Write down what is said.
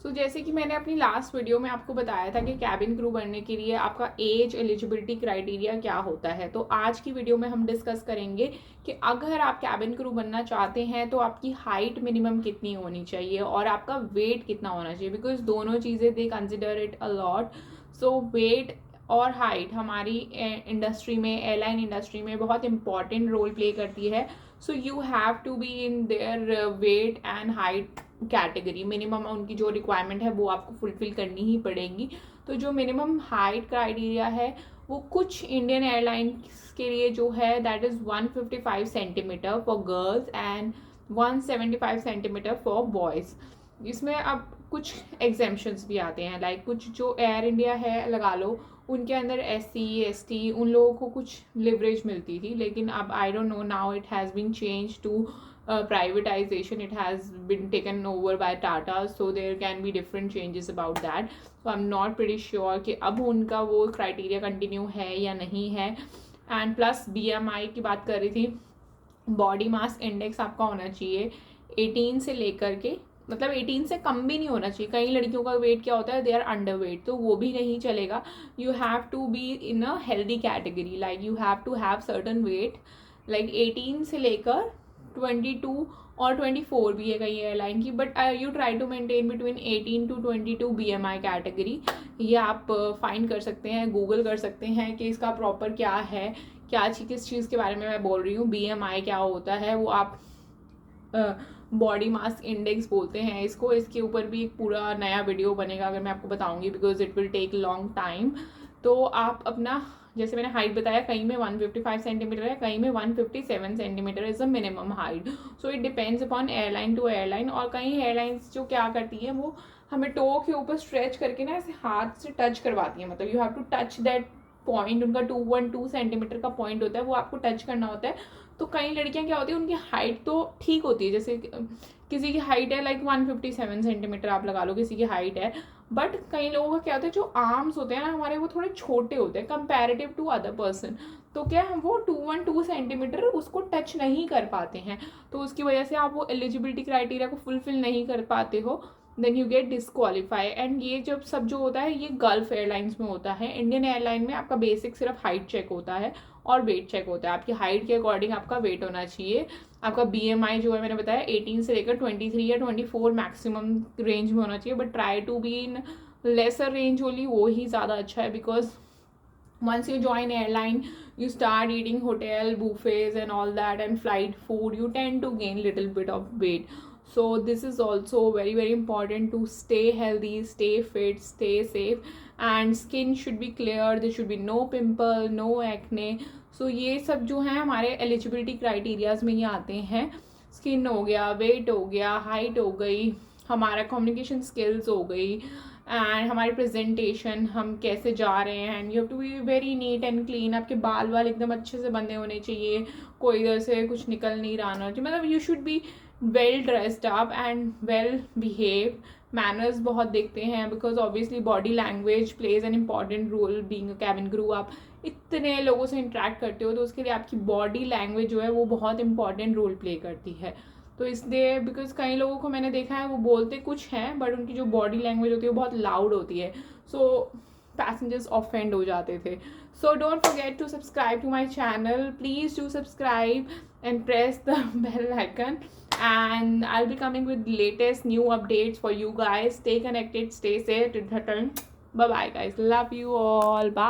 जैसे कि मैंने अपनी लास्ट वीडियो में आपको बताया था कि कैबिन क्रू बनने के लिए आपका एज एलिजिबिलिटी क्राइटेरिया क्या होता है, तो आज की वीडियो में हम डिस्कस करेंगे कि अगर आप कैबिन क्रू बनना चाहते हैं तो आपकी हाइट मिनिमम कितनी होनी चाहिए और आपका वेट कितना होना चाहिए, बिकॉज दोनों चीज़ें they consider it a lot. So weight और हाइट हमारी इंडस्ट्री में, एयरलाइन इंडस्ट्री में बहुत इंपॉर्टेंट रोल प्ले करती है। So you have to be in their weight and height category. Minimum उनकी जो रिक्वायरमेंट है वो आपको फुलफिल करनी ही पड़ेगी। तो जो मिनिमम हाइट क्राइटेरिया है वो कुछ इंडियन एयरलाइंस के लिए जो है that is 155 centimetre for girls and 175 centimetre for boys. इसमें अब कुछ एग्जेम्पशंस भी आते हैं, लाइक कुछ जो एयर इंडिया है लगा लो, उनके अंदर SC ST उन लोगों को कुछ लिवरेज मिलती थी, लेकिन अब I don't know, now it has been change to privatization. It has been taken over by Tata, so there can be different changes about that. So I'm not pretty sure कि अब उनका वो criteria continue है या नहीं है। And plus BMI की बात कर रही थी, बॉडी मास इंडेक्स आपका होना चाहिए 18 से लेकर के, मतलब 18 से कम भी नहीं होना चाहिए। कई लड़कियों का वेट क्या होता है, दे आर अंडर वेट, तो वो भी नहीं चलेगा। You have to be in a healthy category, like you have to have certain weight, like 18 से लेकर 22 और 24 भी है कई एयरलाइन की, but you try to maintain between 18 to 22 BMI category. ये आप फाइंड कर सकते हैं, गूगल कर सकते हैं कि इसका प्रॉपर क्या है, क्या किस चीज़ के बारे में मैं बोल रही हूँ। BMI क्या होता है वो आप बॉडी मास इंडेक्स बोलते हैं इसको। इसके ऊपर भी एक पूरा नया वीडियो बनेगा अगर मैं आपको बताऊंगी, because it will take long time. तो आप अपना, जैसे मैंने हाइट बताया, कहीं में 155 सेंटीमीटर है, कहीं में 157 centimetre is the minimum height. So it depends upon airline to airline. और कई एयरलाइंस जो क्या करती हैं, वो हमें टो के ऊपर स्ट्रेच करके ना ऐसे हाथ से टच करवाती हैं, मतलब you have to touch that point. उनका 212 सेंटीमीटर का पॉइंट होता है, वो आपको टच करना होता है। तो कई लड़कियां क्या होती है, उनकी हाइट तो ठीक होती है, जैसे किसी की हाइट है लाइक 157 सेंटीमीटर आप लगा लो, किसी की हाइट है, बट कई लोगों का क्या होता है, जो आर्म्स होते हैं ना हमारे, वो थोड़े छोटे होते हैं कंपैरेटिव टू अदर पर्सन। तो क्या हम वो 212 सेंटीमीटर उसको टच नहीं कर पाते हैं, तो उसकी वजह से आप वो एलिजिबिलिटी क्राइटेरिया को फुलफिल नहीं कर पाते हो, देन यू गेट डिस्क्वालीफाई। एंड ये जब सब जो होता है ये गल्फ एयरलाइंस में होता है। इंडियन एयरलाइन में आपका बेसिक सिर्फ हाइट चेक होता है और वेट चेक होता है। आपकी हाइट के अकॉर्डिंग आपका वेट होना चाहिए। आपका BMI जो है मैंने बताया 18 से लेकर 23 या 24 मैक्सिमम रेंज में होना चाहिए, but try to be in lesser range only, वो ही ज़्यादा अच्छा है। Because once you join airline, you start eating hotel buffets and all that and flight food, you tend to gain little bit of weight. So this is also very very important to stay healthy, stay fit, stay safe, and skin should be clear, there should be no pimple, no acne. So ये सब जो है हमारे eligibility criterias में ही आते हैं। Skin हो गया, वेट हो गया, हाइट हो गई, हमारा कम्युनिकेशन स्किल्स हो गई, एंड हमारी प्रेजेंटेशन, हम कैसे जा रहे हैं। And you have to be very neat and clean. आपके बाल वाल एकदम अच्छे से बंधे होने चाहिए, कोई इधर से कुछ निकल नहीं रहा होना चाहिए, मतलब you should be well dressed up and well behave. Manners बहुत देखते हैं, because obviously body language plays an important role being a cabin crew. आप इतने लोगों से इंटरेक्ट करते हो, तो उसके लिए आपकी बॉडी लैंग्वेज जो है वो बहुत इंपॉर्टेंट रोल प्ले करती है। तो इसलिए, बिकॉज कई लोगों को मैंने देखा है वो बोलते कुछ हैं बट उनकी जो बॉडी लैंग्वेज होती है वो बहुत लाउड होती है, सो पैसेंजर्स ऑफेंड हो जाते थे। So don't forget to subscribe to my channel, please do subscribe and press the bell icon, and I'll be coming with latest new updates for you guys. Stay connected, stay safe. Bye bye guys, love you all, bye.